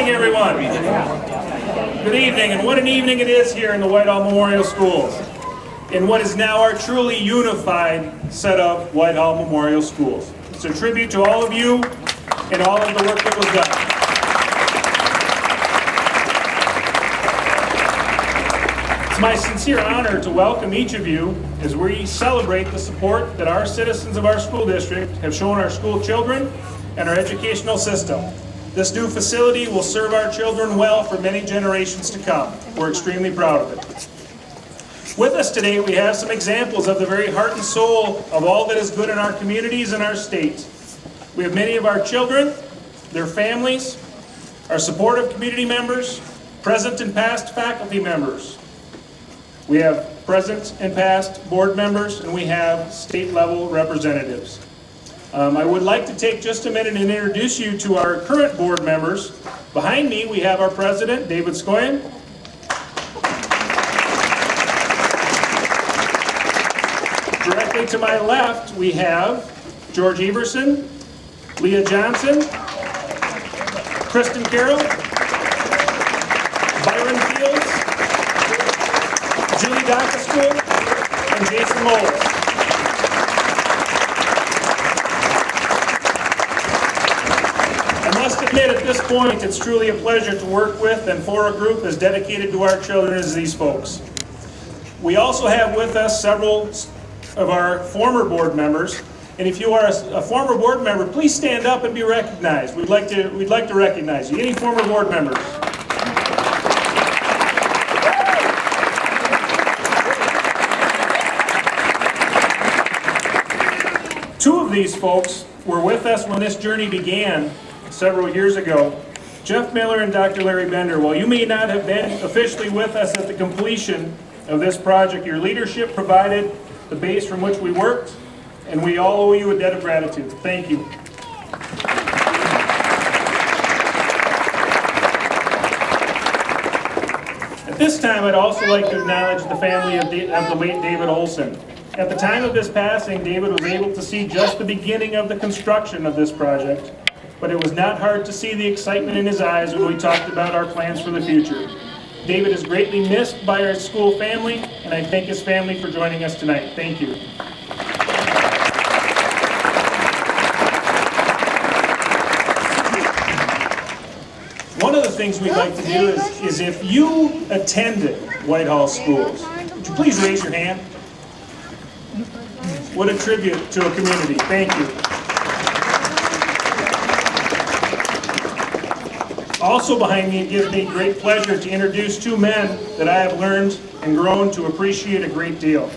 evening, everyone. Good evening, and what an evening it is here in the Whitehall Memorial Schools, in what is now our truly unified set of Whitehall Memorial Schools. It's a tribute to all of you and all of the work that was done. It's my sincere honor to welcome each of you as we celebrate the support that our citizens of our school district have shown our school children and our educational system. This new facility will serve our children well for many generations to come. We're extremely proud of it. With us today, we have some examples of the very heart and soul of all that is good in our communities and our state. We have many of our children, their families, our supportive community members, present and past faculty members. We have present and past board members, and we have state-level representatives. I would like to take just a minute and introduce you to our current board members. Behind me, we have our president, David Skoyan. Directly to my left, we have George Everson, Leah Johnson, Kristen Carroll, Byron Fields, Julie Dockerschool, and Jason Moles. I must admit at this point it's truly a pleasure to work with and for a group as dedicated to our children as these folks. We also have with us several of our former board members, and if you are a former board member, please stand up and be recognized. We'd like to recognize you. Any former board members? Two of these folks were with us when this journey began several years ago. Jeff Miller and Dr. Larry Bender. While you may not have been officially with us at the completion of this project, your leadership provided the base from which we worked, and we all owe you a debt of gratitude. Thank you. At this time, I'd also like to acknowledge the family of the late David Olson. At the time of his passing, David was able to see just the beginning of the construction of this project, but it was not hard to see the excitement in his eyes when we talked about our plans for the future. David is greatly missed by our school family, and I thank his family for joining us tonight. Thank you. One of the things we'd like to do is if you attended Whitehall schools, would you please raise your hand? What a tribute to a community. Thank you. Also behind me, it gives me great pleasure to introduce two men that I have learned and grown to appreciate a great deal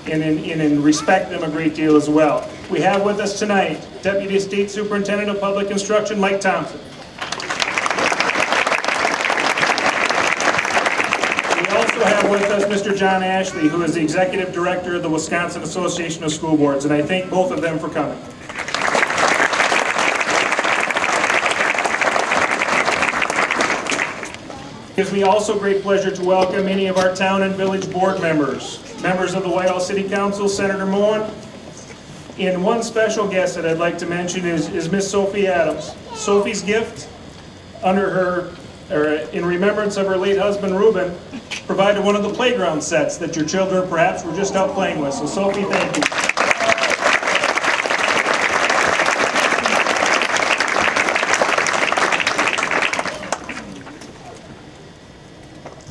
and respect them a great deal as well. We have with us tonight Deputy State Superintendent of Public Instruction, Mike Thompson. We also have with us Mr. John Ashley, who is the Executive Director of the Wisconsin Association of School Boards, and I thank both of them for coming. It gives me also great pleasure to welcome many of our town and village board members, members of the Whitehall City Council, Senator Moen, and one special guest that I'd like to mention is Miss Sophie Adams. Sophie's gift, in remembrance of her late husband Reuben, provided one of the playground sets that your children perhaps were just out playing with. So Sophie, thank you.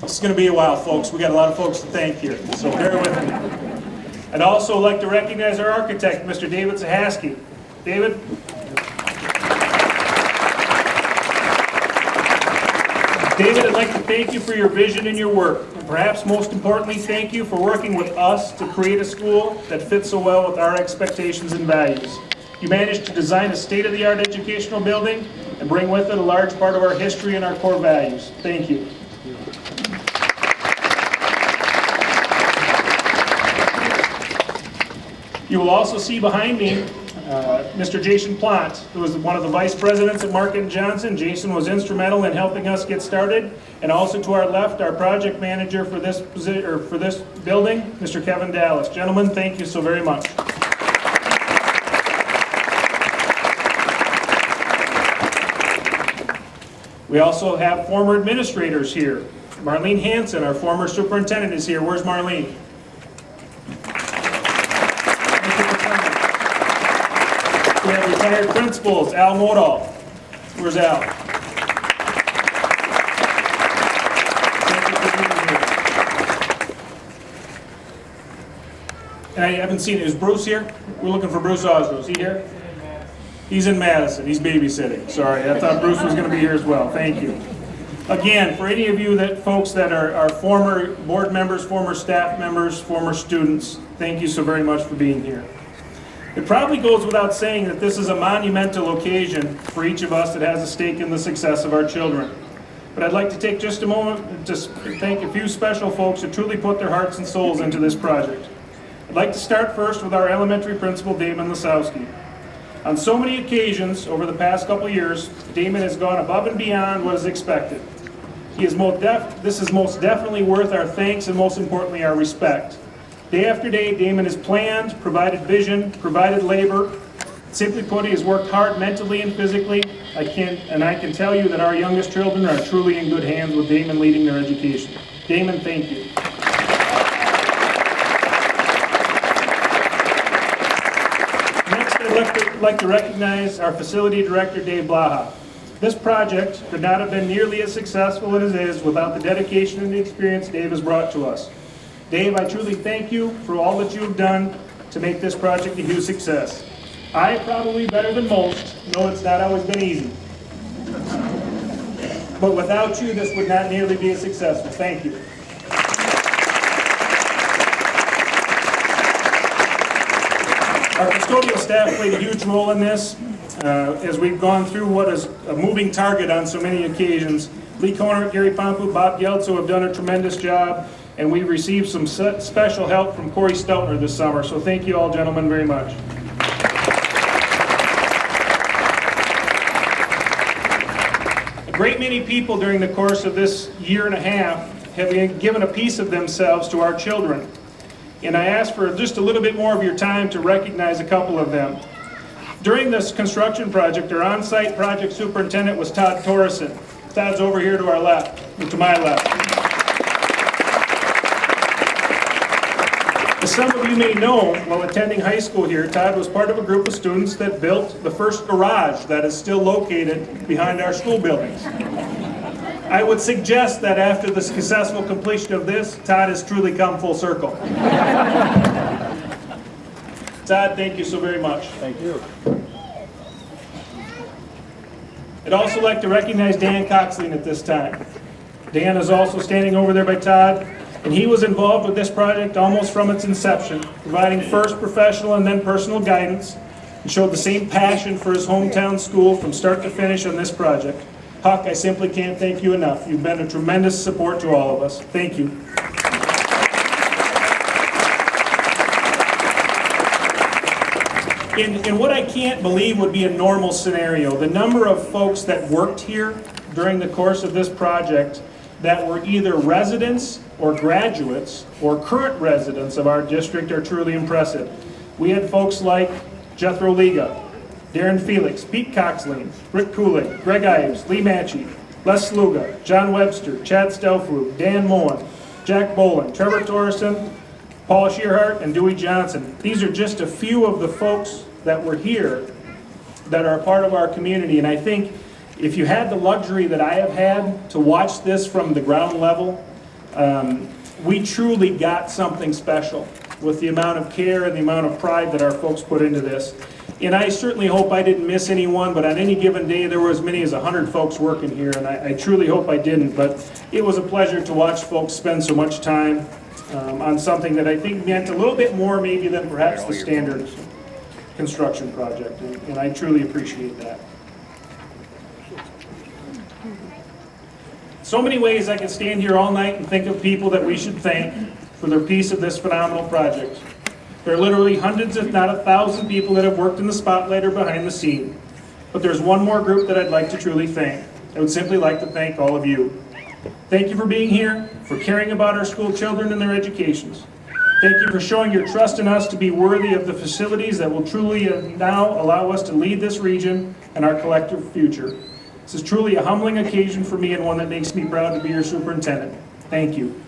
It's going to be a while, folks. We got a lot of folks to thank here, so bear with me. I'd also like to recognize our architect, Mr. David Zahaski. David? David, I'd like to thank you for your vision and your work, and perhaps most importantly, thank you for working with us to create a school that fits so well with our expectations and values. You managed to design a state-of-the-art educational building and bring with it a large part of our history and our core values. Thank you. You will also see behind me Mr. Jason Platt, who is one of the vice presidents at Market & Johnson. Jason was instrumental in helping us get started. And also to our left, our project manager for this building, Mr. Kevin Dallas. Gentlemen, thank you so very much. We also have former administrators here. Marlene Hansen, our former superintendent, is here. Where's Marlene? We have retired principals, Al Modal. Where's Al? Thank you for being here. And I haven't seen it. Is Bruce here? We're looking for Bruce Osro. Is he here? He's in Madison. He's babysitting. Sorry, I thought Bruce was going to be here as well. Thank you. Again, for any of you folks that are former board members, former staff members, former students, thank you so very much for being here. It probably goes without saying that this is a monumental occasion for each of us that has a stake in the success of our children. But I'd like to take just a moment to thank a few special folks who truly put their hearts and souls into this project. I'd like to start first with our elementary principal, Damon Lasowski. On so many occasions over the past couple years, Damon has gone above and beyond what is expected. This is most definitely worth our thanks and most importantly our respect. Day after day, Damon has planned, provided vision, provided labor. Simply put, he has worked hard mentally and physically. I can tell you that our youngest children are truly in good hands with Damon leading their education. Damon, thank you. I'd like to recognize our facility director, Dave Blaha. This project could not have been nearly as successful as it is without the dedication and the experience Dave has brought to us. Dave, I truly thank you for all that you have done to make this project a huge success. I, probably better than most, know it's not always been easy. But without you, this would not nearly be as successful. Thank you. Our custodial staff played a huge role in this as we've gone through what is a moving target on so many occasions. Lee Conert, Gary Pompu, Bob Geltzo have done a tremendous job, and we've received some special help from Corey Steltner this summer. So thank you all, gentlemen, very much. A great many people during the course of this year and a half have given a piece of themselves to our children. And I ask for just a little bit more of your time to recognize a couple of them. During this construction project, our on-site project superintendent was Todd Torreson. Todd's over here to our left, to my left. As some of you may know, while attending high school here, Todd was part of a group of students that built the first garage that is still located behind our school buildings. I would suggest that after the successful completion of this, Todd has truly come full circle. Todd, thank you so very much. Thank you. I'd also like to recognize Dan Coxline at this time. Dan is also standing over there by Todd, and he was involved with this project almost from its inception, providing first professional and then personal guidance, and showed the same passion for his hometown school from start to finish on this project. Huck, I simply can't thank you enough. You've been a tremendous support to all of us. Thank you. In what I can't believe would be a normal scenario, the number of folks that worked here during the course of this project that were either residents or graduates or current residents of our district are truly impressive. We had folks like Jethro Liga, Darren Felix, Pete Coxline, Rick Kulik, Greg Ives, Lee Matchey, Les Sluga, John Webster, Chad Stelfrug, Dan Moen, Jack Bolin, Trevor Torreson, Paul Shearhart, and Dewey Johnson. These are just a few of the folks that were here that are a part of our community. And I think if you had the luxury that I have had to watch this from the ground level, we truly got something special with the amount of care and the amount of pride that our folks put into this. And I certainly hope I didn't miss anyone, but on any given day there were as many as 100 folks working here, and I truly hope I didn't. But it was a pleasure to watch folks spend so much time on something that I think meant a little bit more maybe than perhaps the standard construction project, and I truly appreciate that. So many ways I could stand here all night and think of people that we should thank for their piece of this phenomenal project. There are literally hundreds, if not 1,000 people that have worked in the spotlight or behind the scene. But there's one more group that I'd like to truly thank. I would simply like to thank all of you. Thank you for being here, for caring about our school children and their educations. Thank you for showing your trust in us to be worthy of the facilities that will truly now allow us to lead this region and our collective future. This is truly a humbling occasion for me and one that makes me proud to be your superintendent. Thank you.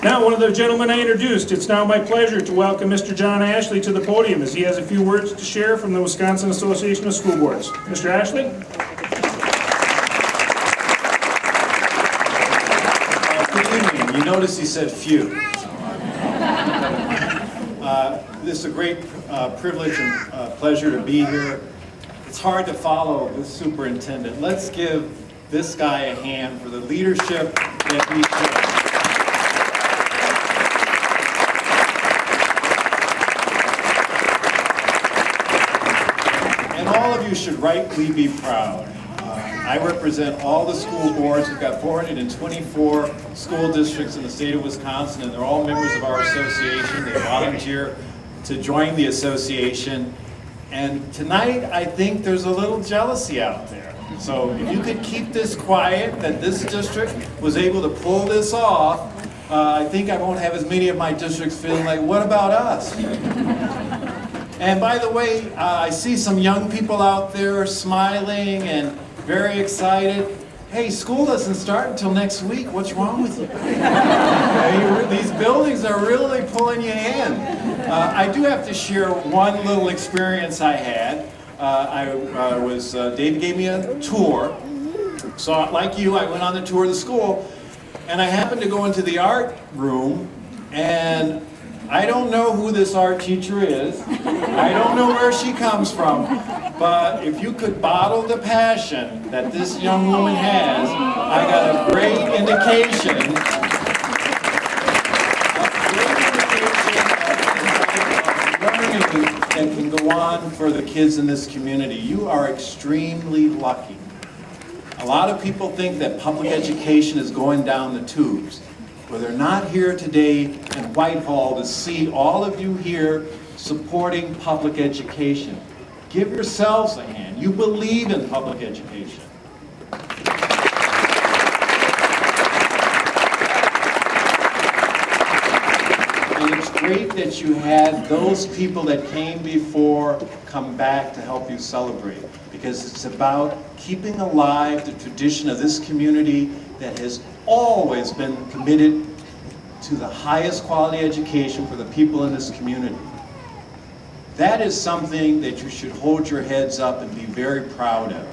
Now, one of the gentlemen I introduced, it's now my pleasure to welcome Mr. John Ashley to the podium as he has a few words to share from the Wisconsin Association of School Boards. Mr. Ashley? Good evening. You notice he said few. This is a great privilege and pleasure to be here. It's hard to follow this superintendent. Let's give this guy a hand for the leadership that he shows. All of you should rightly be proud. I represent all the school boards. We've got 424 school districts in the state of Wisconsin, and they're all members of our association. They volunteer to join the association. And tonight, I think there's a little jealousy out there. So if you could keep this quiet, that this district was able to pull this off, I think I won't have as many of my districts feeling like, what about us? And by the way, I see some young people out there smiling and very excited. Hey, school doesn't start until next week. What's wrong with you? These buildings are really pulling you in. I do have to share one little experience I had. Dave gave me a tour. So like you, I went on the tour of the school, and I happened to go into the art room, and I don't know who this art teacher is. I don't know where she comes from. But if you could bottle the passion that this young woman has, I got a great indication of learning that can go on for the kids in this community. You are extremely lucky. A lot of people think that public education is going down the tubes. Well, they're not here today in Whitehall to see all of you here supporting public education. Give yourselves a hand. You believe in public education. And it's great that you had those people that came before come back to help you celebrate, because it's about keeping alive the tradition of this community that has always been committed to the highest quality education for the people in this community. That is something that you should hold your heads up and be very proud of.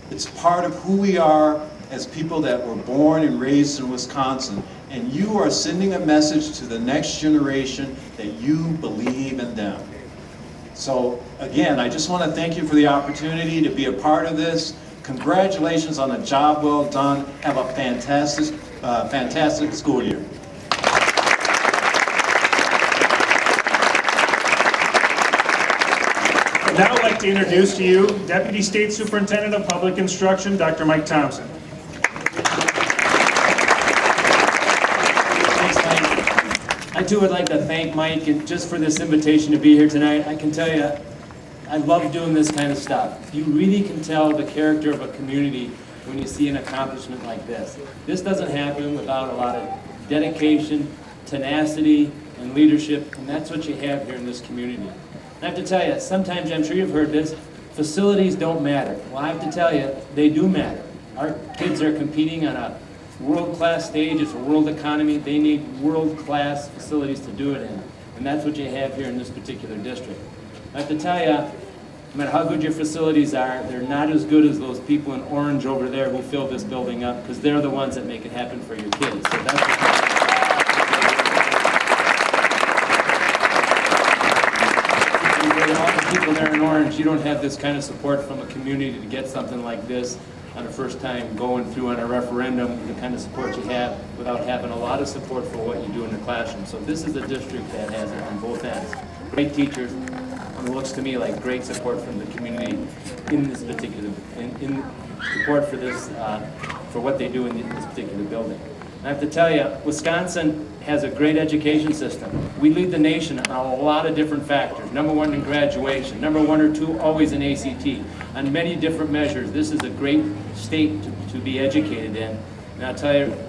It's part of who we are as people that were born and raised in Wisconsin, and you are sending a message to the next generation that you believe in them. So again, I just want to thank you for the opportunity to be a part of this. Congratulations on a job well done. Have a fantastic school year. I'd now like to introduce to you Deputy State Superintendent of Public Instruction, Dr. Mike Thompson. Thanks, Mike. I too would like to thank Mike just for this invitation to be here tonight. I can tell you, I love doing this kind of stuff. You really can tell the character of a community when you see an accomplishment like this. This doesn't happen without a lot of dedication, tenacity, and leadership, and that's what you have here in this community. And I have to tell you, sometimes, I'm sure you've heard this, facilities don't matter. Well, I have to tell you, they do matter. Our kids are competing on a world-class stage. It's a world economy. They need world-class facilities to do it in. And that's what you have here in this particular district. I have to tell you, no matter how good your facilities are, they're not as good as those people in orange over there who fill this building up, because they're the ones that make it happen for your kids. So that's all the people there in orange, you don't have this kind of support from a community to get something like this on a first time going through on a referendum, the kind of support you have without having a lot of support for what you do in the classroom. So this is a district that has it on both ends. Great teachers, and it looks to me like great support from the community in this particular, in support for this, for what they do in this particular building. And I have to tell you, Wisconsin has a great education system. We lead the nation on a lot of different factors. Number one in graduation, number one or two always in ACT. On many different measures, this is a great state to be educated in. And I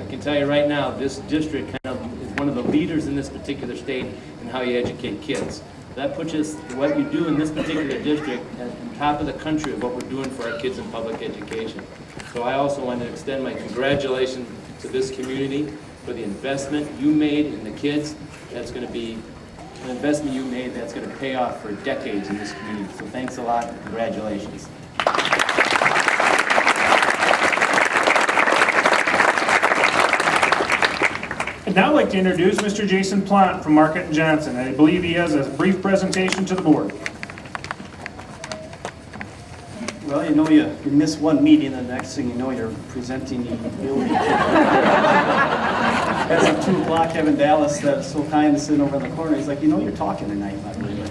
can tell you right now, this district kind of is one of the leaders in this particular state in how you educate kids. That puts us, what you do in this particular district, on top of the country of what we're doing for our kids in public education. So I also want to extend my congratulations to this community for the investment you made in the kids. That's going to be an investment you made that's going to pay off for decades in this community. So thanks a lot and congratulations. I'd now like to introduce Mr. Jason Plant from Market and Johnson. I believe he has a brief presentation to the board. Well, you know, you miss one meeting, and the next thing you know, you're presenting the building. As of 2 o'clock, Kevin Dallas, that's so kind, sitting over in the corner, he's like, you know, you're talking tonight, by the way.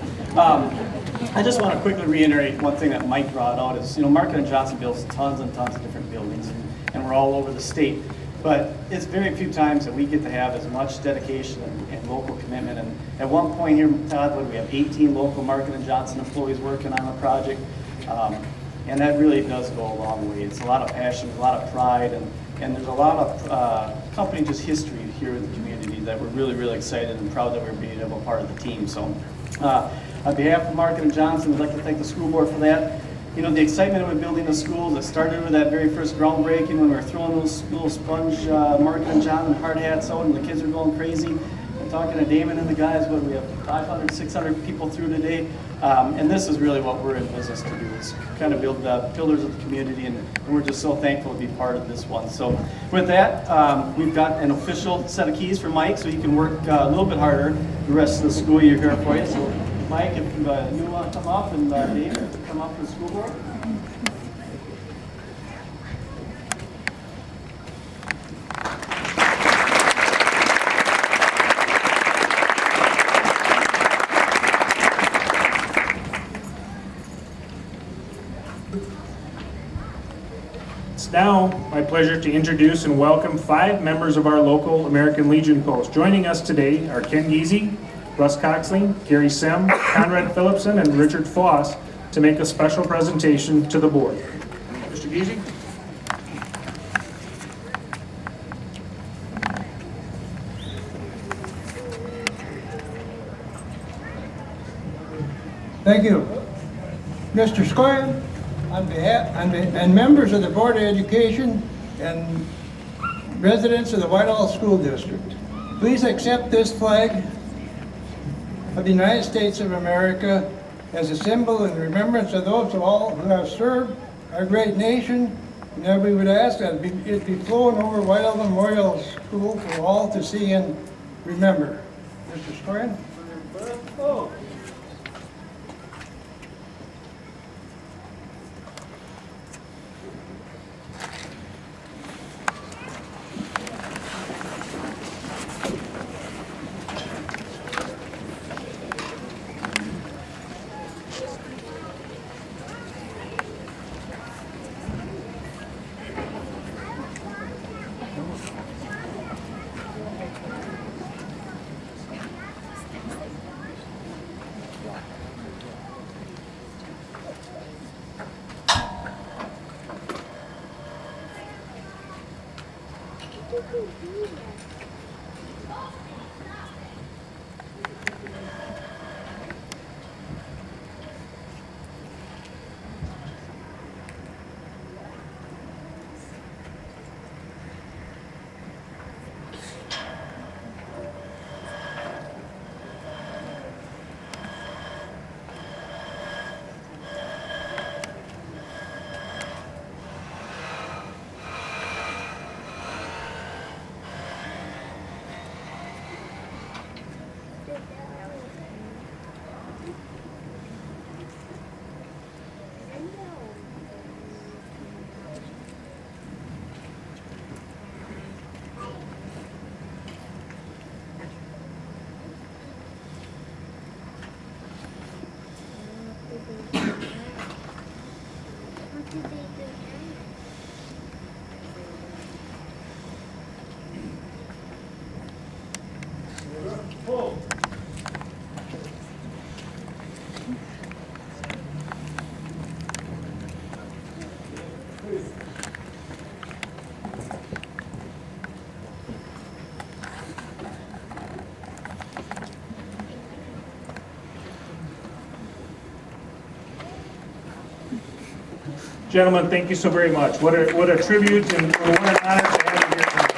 I just want to quickly reiterate one thing that Mike brought out is, you know, Market and Johnson builds tons and tons of different buildings, and we're all over the state. But it's very few times that we get to have as much dedication and local commitment. And at one point here, Todd, we have 18 local Market and Johnson employees working on the project. And that really does go a long way. It's a lot of passion, a lot of pride, and there's a lot of company just history here in the community that we're really, really excited and proud that we're being able to be part of the team. So on behalf of Market and Johnson, we'd like to thank the school board for that. You know, the excitement of building the schools, it started with that very first groundbreaking when we were throwing those little sponge Market and Johnson hard hats out and the kids were going crazy. I'm talking to Damon and the guys, what we have 500, 600 people through today. And this is really what we're in business to do, is kind of build pillars of the community, and we're just so thankful to be part of this one. So with that, we've got an official set of keys for Mike, so he can work a little bit harder the rest of the school year here for you. So Mike, if you want to come up, and Dave, come up to the school board. It's now my pleasure to introduce and welcome 5 members of our local American Legion post. Joining us today are Ken Giese, Russ Coxley, Gary Sem, Conrad Phillipson, and Richard Foss to make a special presentation to the board. Mr. Giese? Thank you. Mr. Scoyan, on behalf and members of the Board of Education and residents of the Whitehall School District, please accept this flag of the United States of America as a symbol in remembrance of those of all who have served our great nation, and that we would ask that it be flown over Whitehall Memorial School for all to see and remember. Mr. Scoyan? Oh. Gentlemen, thank you so very much. What a tribute and what an honor to have you here tonight.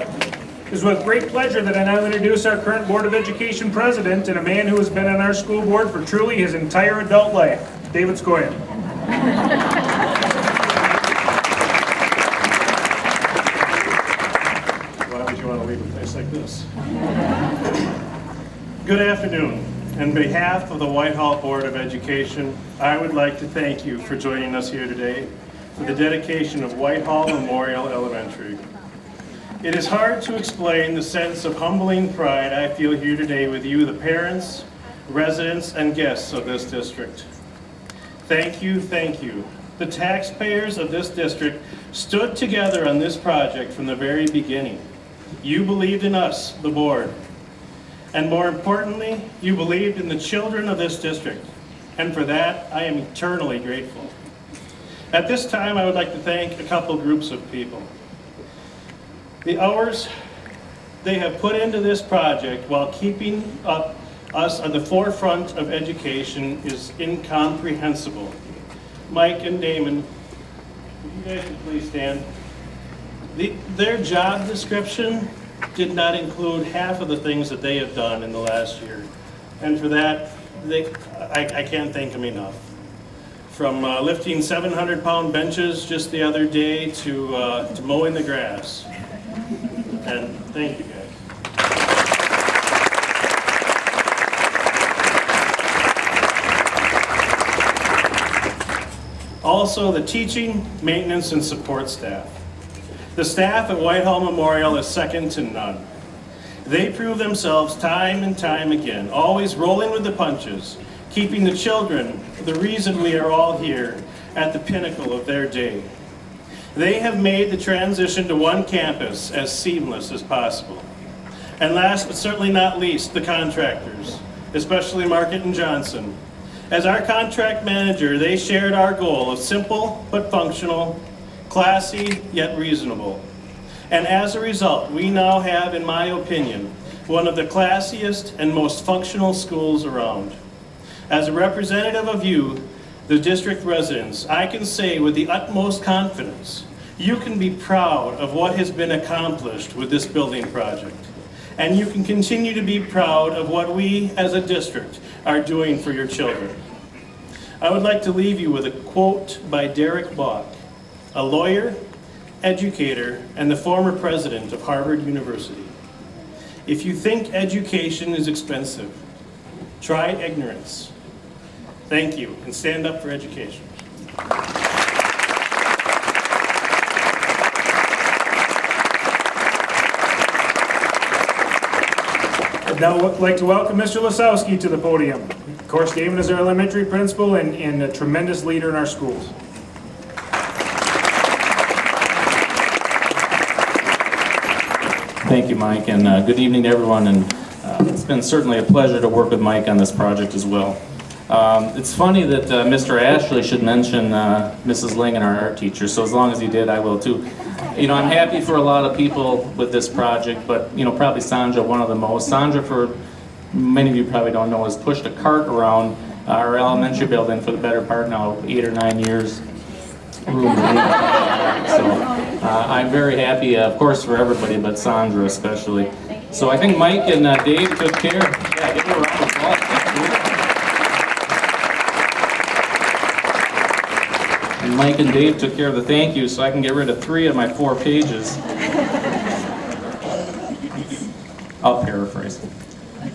Thank you. It is with great pleasure that I now introduce our current Board of Education President and a man who has been on our school board for truly his entire adult life, David Scoyen. Why would you want to leave a place like this? Good afternoon. On behalf of the Whitehall Board of Education, I would like to thank you for joining us here today for the dedication of Whitehall Memorial Elementary. It is hard to explain the sense of humbling pride I feel here today with you, the parents, residents, and guests of this district. Thank you, thank you. The taxpayers of this district stood together on this project from the very beginning. You believed in us, the board. And more importantly, you believed in the children of this district. And for that, I am eternally grateful. At this time, I would like to thank a couple groups of people. The hours they have put into this project while keeping us on the forefront of education is incomprehensible. Mike and Damon, if you guys could please stand. Their job description did not include half of the things that they have done in the last year. And for that, I can't thank them enough. From lifting 700-pound benches just the other day to mowing the grass. And thank you, guys. Also, the teaching, maintenance, and support staff. The staff at Whitehall Memorial is second to none. They prove themselves time and time again, always rolling with the punches, keeping the children, the reason we are all here, at the pinnacle of their day. They have made the transition to one campus as seamless as possible. And last but certainly not least, the contractors, especially Market and Johnson. As our contract manager, they shared our goal of simple but functional, classy yet reasonable. And as a result, we now have, in my opinion, one of the classiest and most functional schools around. As a representative of you, the district residents, I can say with the utmost confidence, you can be proud of what has been accomplished with this building project. And you can continue to be proud of what we as a district are doing for your children. I would like to leave you with a quote by Derek Bach, a lawyer, educator, and the former president of Harvard University. If you think education is expensive, try ignorance. Thank you, and stand up for education. I'd now like to welcome Mr. Lasowski to the podium. Of course, David is our elementary principal and a tremendous leader in our schools. Thank you, Mike, and good evening to everyone. And it's been certainly a pleasure to work with Mike on this project as well. It's funny that Mr. Ashley should mention Mrs. Ling and our art teacher, so as long as he did, I will too. You know, I'm happy for a lot of people with this project, but, you know, probably Sandra one of the most. Sandra, for many of you probably don't know, has pushed a cart around our elementary building for the better part now of 8 or 9 years. So I'm very happy, of course, for everybody, but Sandra especially. So I think Mike and Dave took care. Yeah, give them a round of applause. And Mike and Dave took care of the thank you, so I can get rid of 3 of my 4 pages. I'll paraphrase.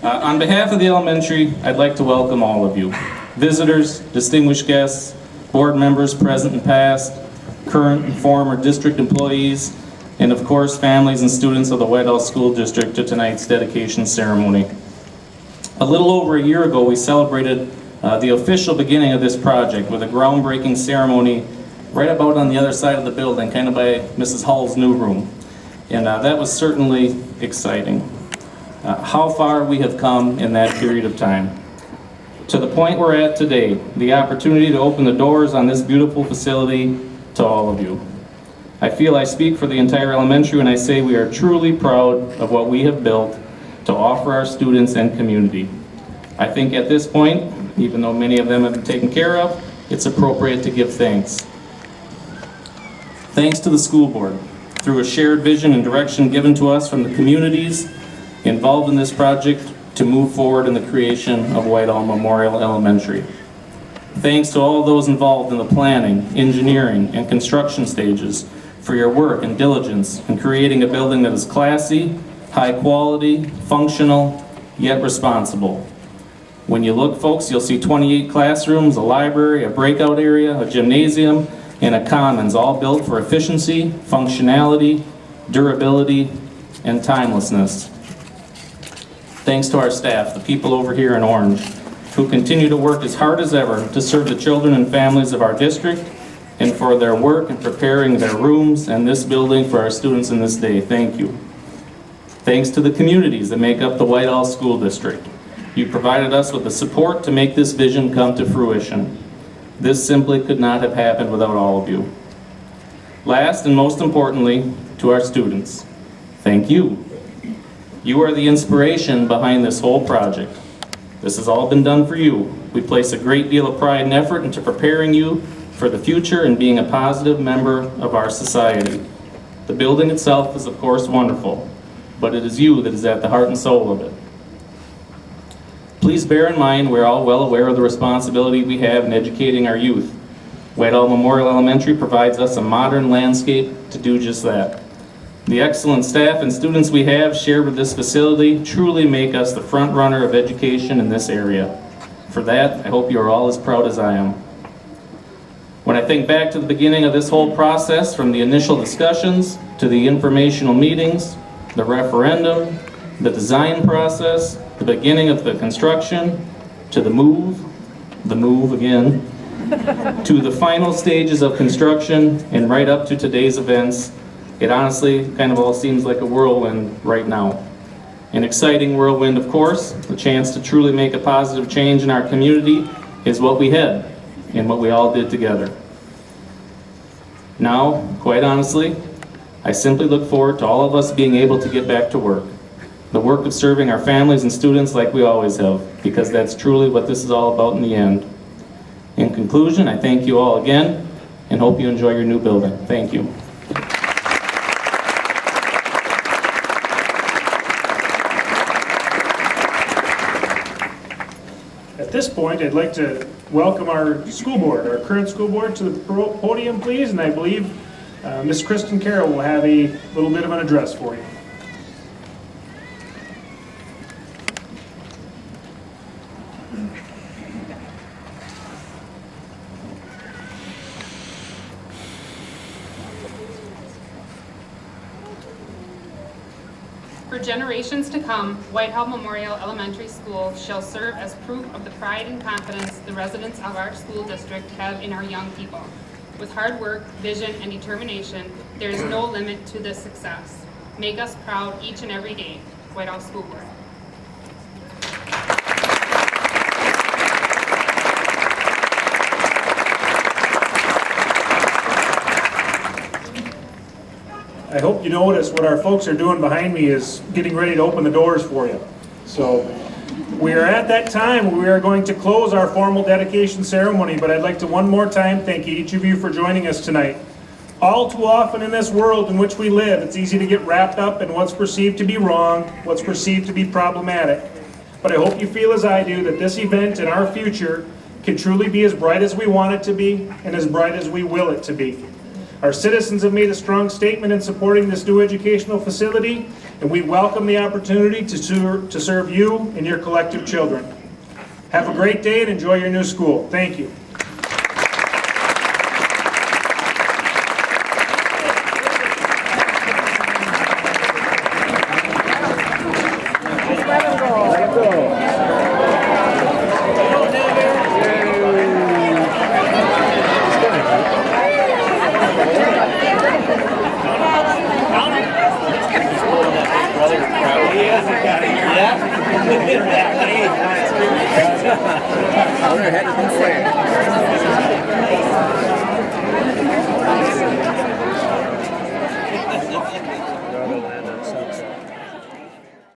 On behalf of the elementary, I'd like to welcome all of you. Visitors, distinguished guests, board members present and past, current and former district employees, and of course families and students of the Whitehall School District to tonight's dedication ceremony. A little over a year ago, we celebrated the official beginning of this project with a groundbreaking ceremony right about on the other side of the building, kind of by Mrs. Hull's new room. And that was certainly exciting. How far we have come in that period of time. To the point we're at today, the opportunity to open the doors on this beautiful facility to all of you. I feel I speak for the entire elementary when I say we are truly proud of what we have built, to offer our students and community. I think at this point, even though many of them have been taken care of, it's appropriate to give thanks. Thanks to the school board, through a shared vision and direction given to us from the communities involved in this project to move forward in the creation of Whitehall Memorial Elementary. Thanks to all those involved in the planning, engineering, and construction stages for your work and diligence in creating a building that is classy, high quality, functional, yet responsible. When you look, folks, you'll see 28 classrooms, a library, a breakout area, a gymnasium, and a commons, all built for efficiency, functionality, durability, and timelessness. Thanks to our staff, the people over here in orange, who continue to work as hard as ever to serve the children and families of our district, and for their work in preparing their rooms and this building for our students in this day. Thank you. Thanks to the communities that make up the Whitehall School District. You provided us with the support to make this vision come to fruition. This simply could not have happened without all of you. Last and most importantly, to our students, thank you. You are the inspiration behind this whole project. This has all been done for you. We place a great deal of pride and effort into preparing you for the future and being a positive member of our society. The building itself is of course wonderful, but it is you that is at the heart and soul of it. Please bear in mind we're all well aware of the responsibility we have in educating our youth. Whitehall Memorial Elementary provides us a modern landscape to do just that. The excellent staff and students we have shared with this facility truly make us the front runner of education in this area. For that, I hope you are all as proud as I am. When I think back to the beginning of this whole process, from the initial discussions to the informational meetings, the referendum, the design process, the beginning of the construction, to the move again, to the final stages of construction, and right up to today's events, it honestly kind of all seems like a whirlwind right now. An exciting whirlwind, of course. The chance to truly make a positive change in our community is what we had and what we all did together. Now, quite honestly, I simply look forward to all of us being able to get back to work. The work of serving our families and students like we always have, because that's truly what this is all about in the end. In conclusion, I thank you all again and hope you enjoy your new building. Thank you. At this point, I'd like to welcome our school board, our current school board, to the podium, please, and I believe Ms. Kristen Carroll will have a little bit of an address for you. For generations to come, Whitehall Memorial Elementary School shall serve as proof of the pride and confidence the residents of our school district have in our young people. With hard work, vision, and determination, there is no limit to this success. Make us proud each and every day. Whitehall School Board. I hope you notice what our folks are doing behind me is getting ready to open the doors for you. So we are at that time where we are going to close our formal dedication ceremony, but I'd like to one more time thank each of you for joining us tonight. All too often in this world in which we live, it's easy to get wrapped up in what's perceived to be wrong, what's perceived to be problematic. But I hope you feel as I do that this event and our future can truly be as bright as we want it to be and as bright as we will it to be. Our citizens have made a strong statement in supporting this new educational facility, and we welcome the opportunity to serve you and your collective children. Have a great day and enjoy your new school. Thank you.